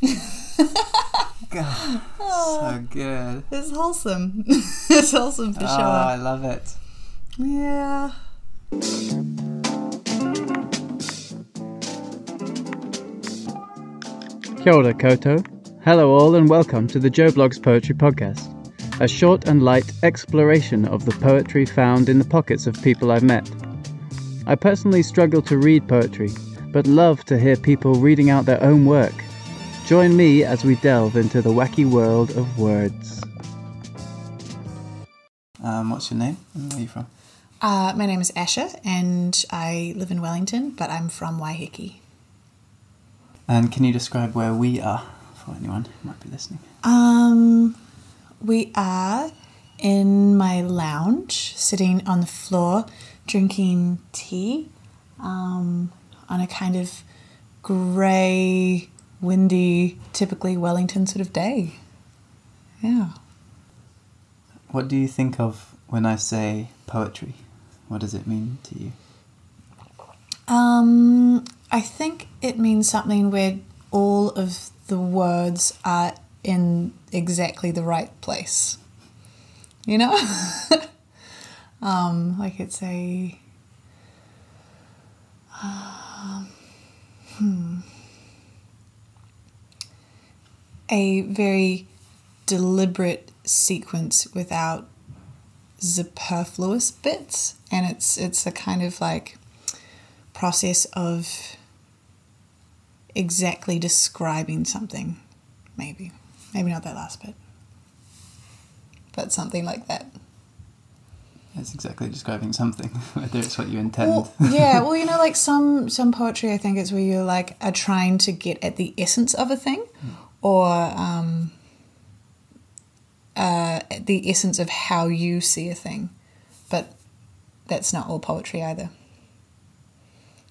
God, so good. It's wholesome. It's wholesome for sure. I love it. Yeah. Kia ora koutou. Hello all and welcome to the Joe Blogs Poetry Podcast, a short and light exploration of the poetry found in the pockets of people I've met. I personally struggle to read poetry, but love to hear people reading out their own work. Join me as we delve into the wacky world of words. What's your name and where are you from? My name is Asha and I live in Wellington, but I'm from Waiheke. And can you describe where we are for anyone who might be listening? We are in my lounge, sitting on the floor, drinking tea, on a kind of grey, windy, typically Wellington sort of day. Yeah. What do you think of when I say poetry? What does it mean to you? I think it means something where all of the words are in exactly the right place. You know? Like it's a... a very deliberate sequence without superfluous bits, and it's a kind of like process of exactly describing something. Maybe not that last bit, but something like that. It's exactly describing something, whether it's what you intend. Well, you know, like some poetry, I think it's where you like are trying to get at the essence of a thing, or the essence of how you see a thing, but that's not all poetry either.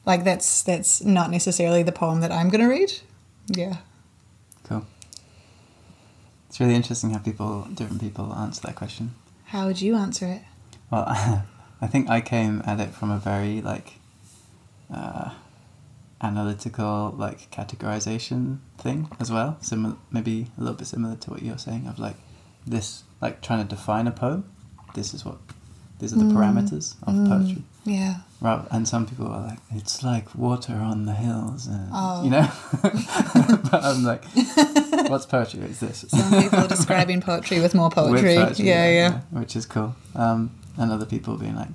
Like that's not necessarily the poem that I'm going to read. Yeah. Cool. It's really interesting how different people answer that question. How would you answer it? Well, I think I came at it from a very analytical categorization thing as well. Maybe a little bit similar to what you're saying of this, trying to define a poem. These are the parameters of poetry. Yeah. Right, and some people are like, it's like water on the hills, and, you know. But I'm like, what's poetry? It's this. Some people are describing poetry with more poetry. With poetry, yeah, which is cool. And other people being like,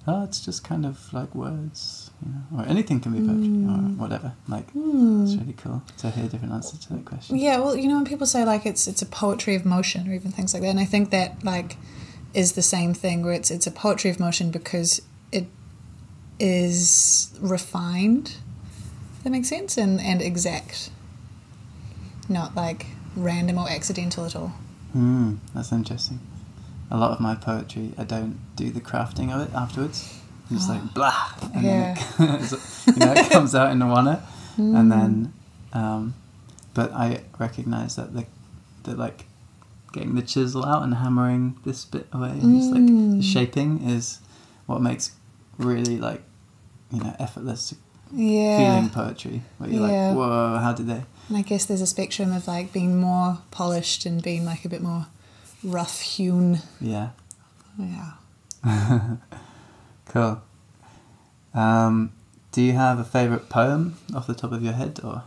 oh, it's just kind of like words, you know, or anything can be poetry or whatever. It's really cool to hear different answers to that question. Yeah, well, you know, when people say it's a poetry of motion or even things like that, and I think that is the same thing where it's a poetry of motion because it is refined. Does that make sense? And exact, not random or accidental at all. That's interesting. A lot of my poetry, I don't do the crafting of it afterwards. I'm just blah, and then it comes out in a wanna, and then, but I recognise that getting the chisel out and hammering this bit away, and just the shaping is what makes really effortless feeling poetry. Where you're like, whoa, how did they? And I guess there's a spectrum of being more polished and being a bit more rough hewn. Yeah. Yeah. Cool. Do you have a favourite poem off the top of your head, or?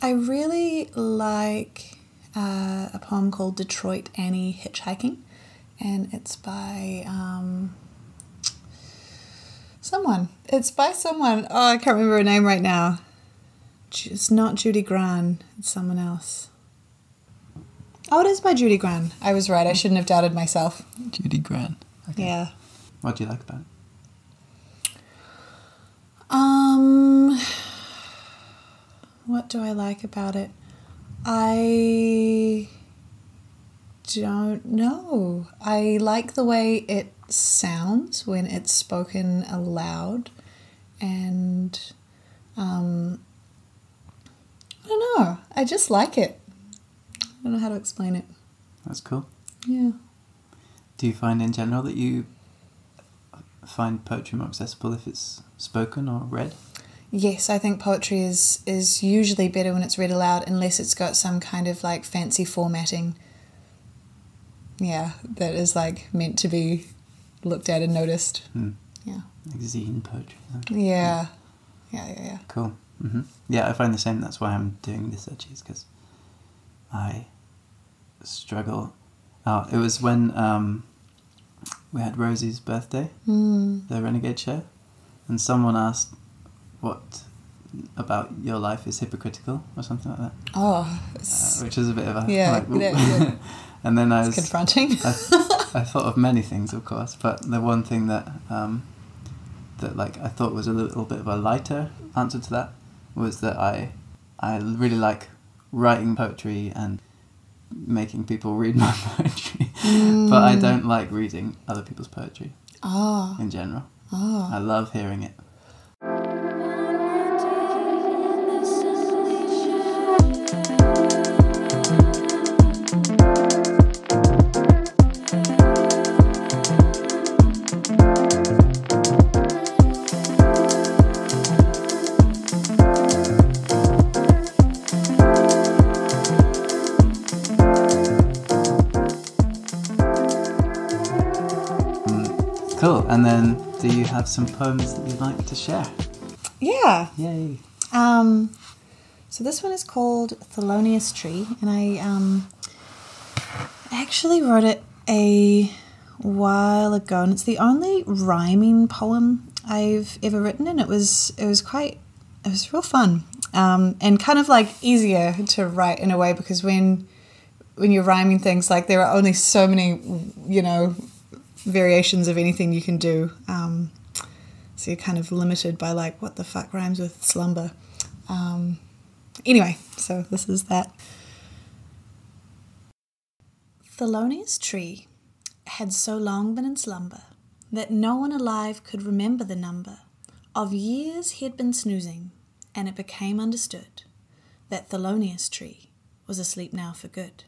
I really like a poem called Detroit Annie Hitchhiking, and it's by someone. It's by someone. Oh, I can't remember her name right now. It's not Judy Grant. It's someone else. Oh, it is by Judy Grant. I was right. I shouldn't have doubted myself. Judy Grant. Okay. Yeah. What do you like about it? What do I like about it? I don't know. I like the way it sounds when it's spoken aloud, and I don't know. I just like it. I don't know how to explain it. That's cool. Yeah. Do you find in general that you find poetry more accessible if it's spoken or read? Yes, I think poetry is usually better when it's read aloud, unless it's got some kind of like fancy formatting. Yeah, that is like meant to be looked at and noticed. Yeah. Like zine poetry. Yeah. Yeah. Cool. Yeah, I find the same. That's why I'm doing this actually, is because I struggle. Oh, it was when we had Rosie's birthday, the Renegade show, and someone asked, what about your life is hypocritical or something like that. Oh, which is a bit of a yeah. And then I was confronting. I thought of many things, of course, but the one thing that that like I thought was a little bit of a lighter answer to that was that I really like writing poetry and making people read my poetry, but I don't like reading other people's poetry in general. I love hearing it. Cool. And then, do you have some poems that you'd like to share? Yeah. Yay. So this one is called Thelonious Tree, and I actually wrote it a while ago, and it's the only rhyming poem I've ever written, and it was real fun, and kind of like easier to write in a way, because when you're rhyming things, like there are only so many, variations of anything you can do, so you're kind of limited by like what the fuck rhymes with slumber. Anyway, so this is that. Thelonious Tree had so long been in slumber that no one alive could remember the number of years he had been snoozing, and it became understood that Thelonious Tree was asleep now for good.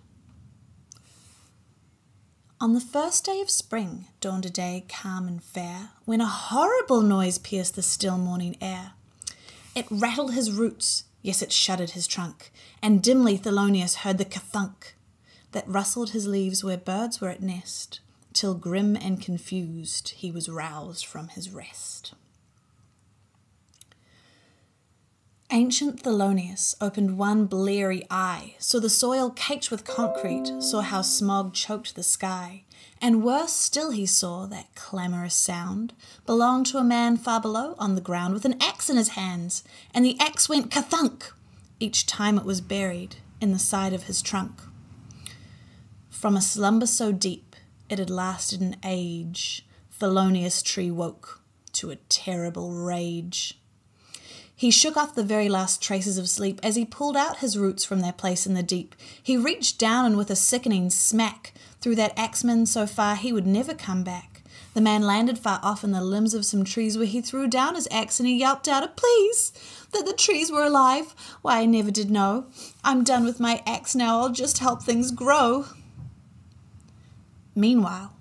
On the first day of spring dawned a day calm and fair, when a horrible noise pierced the still morning air. It rattled his roots, yes, it shuddered his trunk, and dimly Thelonious heard the ka-thunk that rustled his leaves where birds were at nest, till grim and confused he was roused from his rest. Ancient Thelonious opened one bleary eye, saw the soil caked with concrete, saw how smog choked the sky, and worse still he saw that clamorous sound belonged to a man far below on the ground with an axe in his hands, and the axe went ka-thunk each time it was buried in the side of his trunk. From a slumber so deep it had lasted an age, Thelonious Tree woke to a terrible rage. He shook off the very last traces of sleep as he pulled out his roots from their place in the deep. He reached down and with a sickening smack threw that axeman so far he would never come back. The man landed far off in the limbs of some trees where he threw down his axe and he yelped out a please that the trees were alive. Why, I never did know. I'm done with my axe now, I'll just help things grow. Meanwhile,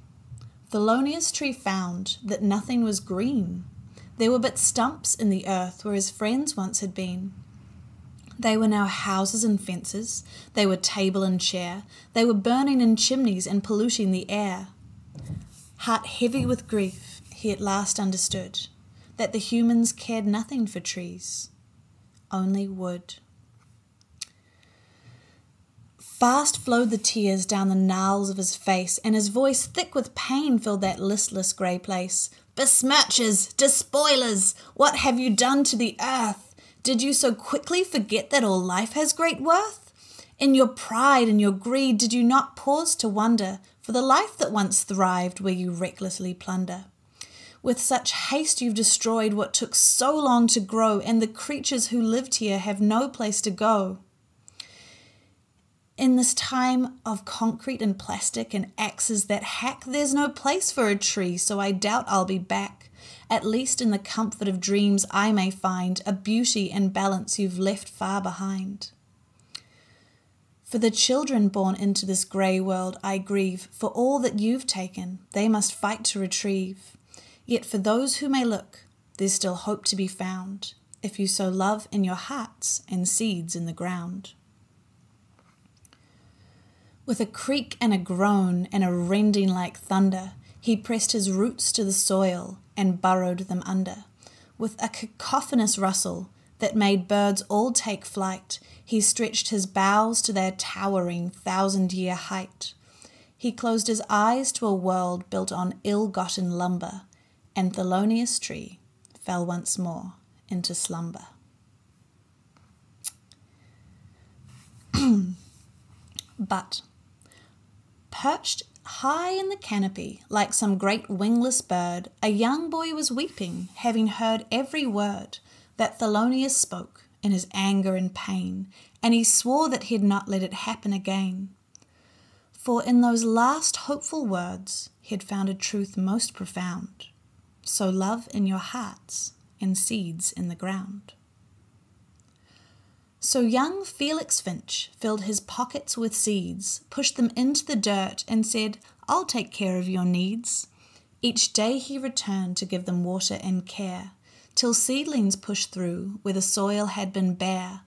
Thelonious Tree found that nothing was green. There were but stumps in the earth where his friends once had been. They were now houses and fences, they were table and chair, they were burning in chimneys and polluting the air. Heart heavy with grief, he at last understood that the humans cared nothing for trees, only wood. Fast flowed the tears down the gnarls of his face, and his voice thick with pain filled that listless grey place. Besmirchers, despoilers, what have you done to the earth? Did you so quickly forget that all life has great worth? In your pride and your greed did you not pause to wonder for the life that once thrived where you recklessly plunder? With such haste you've destroyed what took so long to grow, and the creatures who lived here have no place to go. In this time of concrete and plastic and axes that hack, there's no place for a tree, so I doubt I'll be back. At least in the comfort of dreams I may find a beauty and balance you've left far behind. For the children born into this grey world I grieve, for all that you've taken they must fight to retrieve. Yet for those who may look, there's still hope to be found. if you sow love in your hearts and seeds in the ground. With a creak and a groan and a rending like thunder, he pressed his roots to the soil and burrowed them under. With a cacophonous rustle that made birds all take flight, he stretched his boughs to their towering 1,000-year height. He closed his eyes to a world built on ill-gotten lumber, and Thelonious Tree fell once more into slumber. But, perched high in the canopy, like some great wingless bird, a young boy was weeping, having heard every word that Thelonious spoke in his anger and pain, and he swore that he'd not let it happen again. For in those last hopeful words he'd found a truth most profound. Sow love in your hearts and seeds in the ground. So young Felix Finch filled his pockets with seeds, pushed them into the dirt and said, "I'll take care of your needs." Each day he returned to give them water and care, till seedlings pushed through where the soil had been bare.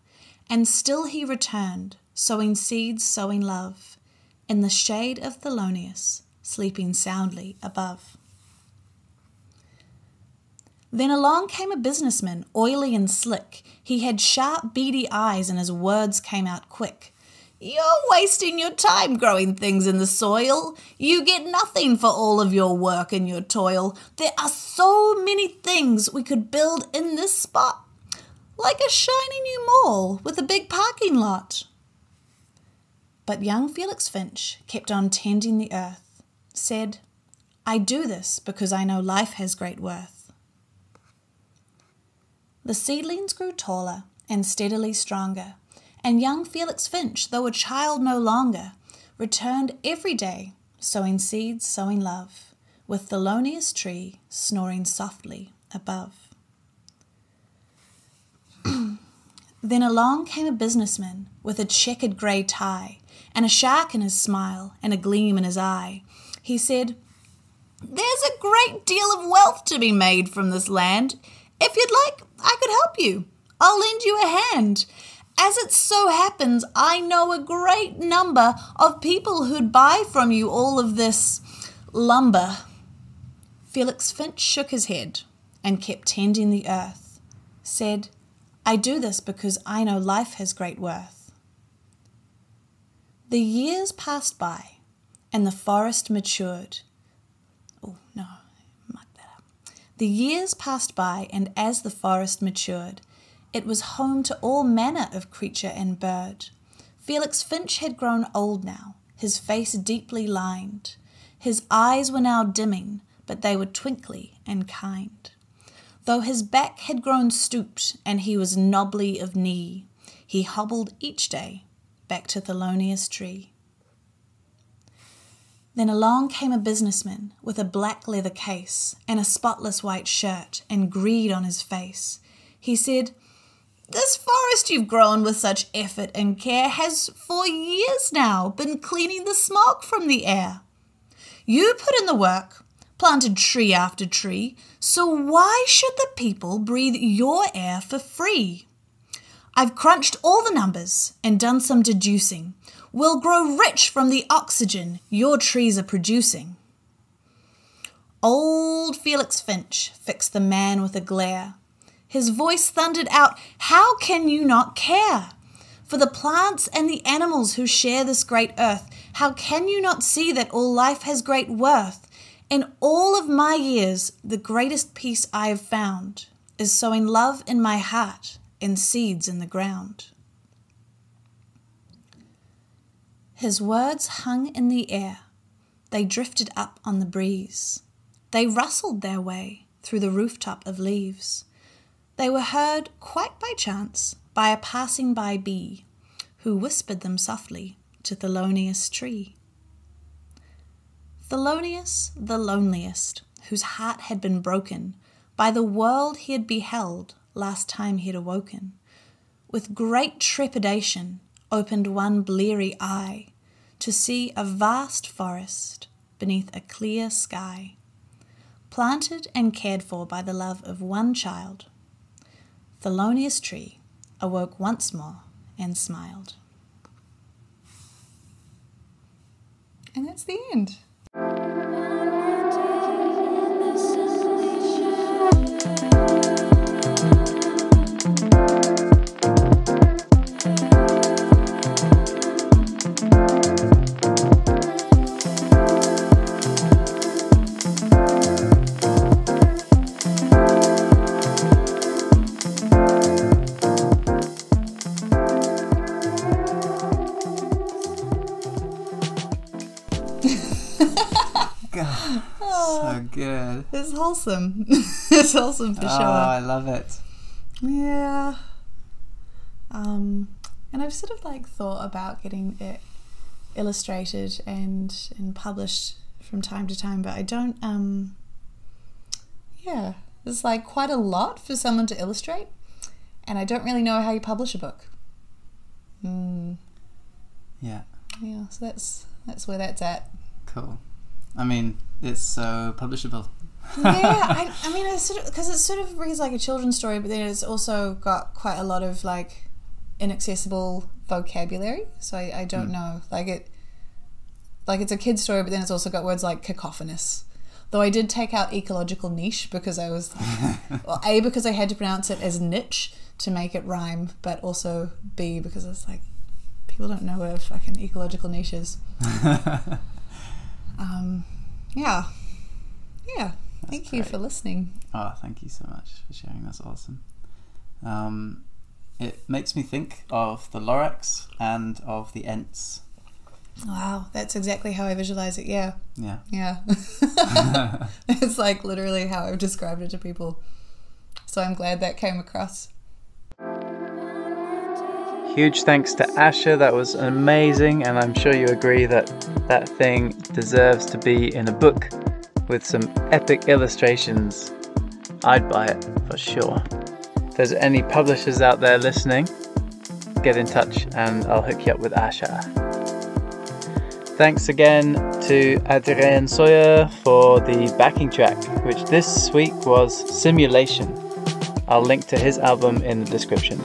And still he returned, sowing seeds, sowing love, in the shade of Thelonious, sleeping soundly above. Then along came a businessman, oily and slick. He had sharp, beady eyes and his words came out quick. "You're wasting your time growing things in the soil. You get nothing for all of your work and your toil. There are so many things we could build in this spot, like a shiny new mall with a big parking lot." But young Felix Finch kept on tending the earth, said, "I do this because I know life has great worth." The seedlings grew taller and steadily stronger, and young Felix Finch, though a child no longer, returned every day, sowing seeds, sowing love, with Thelonious Tree snoring softly above. Then along came a businessman with a checkered grey tie, and a shark in his smile and a gleam in his eye. He said, "There's a great deal of wealth to be made from this land. If you'd like, I could help you. I'll lend you a hand. As it so happens, I know a great number of people who'd buy from you all of this lumber." Felix Finch shook his head and kept tending the earth, said, "I do this because I know life has great worth." The years passed by and the forest matured. The years passed by, and as the forest matured, it was home to all manner of creature and bird. Felix Finch had grown old now, his face deeply lined. His eyes were now dimming, but they were twinkly and kind. Though his back had grown stooped, and he was knobbly of knee, he hobbled each day back to Thelonious Tree. Then along came a businessman with a black leather case and a spotless white shirt and greed on his face. He said, "This forest you've grown with such effort and care has for years now been cleaning the smoke from the air. You put in the work, planted tree after tree, so why should the people breathe your air for free? I've crunched all the numbers and done some deducing. We'll grow rich from the oxygen your trees are producing." Old Felix Finch fixed the man with a glare. His voice thundered out, "How can you not care? For the plants and the animals who share this great earth, how can you not see that all life has great worth? In all of my years, the greatest peace I have found is sowing love in my heart and seeds in the ground." His words hung in the air. They drifted up on the breeze. They rustled their way through the rooftop of leaves. They were heard quite by chance by a passing-by bee, who whispered them softly to Thelonious Tree. Thelonious, the loneliest, whose heart had been broken by the world he had beheld last time he had awoken, with great trepidation opened one bleary eye to see a vast forest beneath a clear sky, planted and cared for by the love of one child. The loneliest tree awoke once more and smiled. And that's the end. So good. It's wholesome. It's wholesome for sure. I love it. Yeah. And I've sort of like thought about getting it illustrated and published from time to time, but I don't there's like quite a lot for someone to illustrate, and I don't really know how you publish a book. Yeah. Yeah, so that's where that's at. Cool. I mean, it's so publishable. Yeah, I mean, it's sort of, because it sort of reads like a children's story, but then it's also got quite a lot of like inaccessible vocabulary. So I don't know, like it's a kid's story, but then it's also got words like cacophonous. Though I did take out ecological niche because I was, well, A, because I had to pronounce it as niche to make it rhyme, but also B, because it's like, people don't know where fucking ecological niche is. Yeah. Thank you for listening. Oh, thank you so much for sharing. That's awesome. It makes me think of the Lorax and of the Ents. Wow, that's exactly how I visualize it. Yeah. Yeah. It's like literally how I've described it to people. So I'm glad that came across. Huge thanks to Asha, that was amazing, and I'm sure you agree that that thing deserves to be in a book with some epic illustrations. I'd buy it for sure. If there's any publishers out there listening, get in touch and I'll hook you up with Asha. Thanks again to Adrien Sawyer for the backing track, which this week was Simulation. I'll link to his album in the description.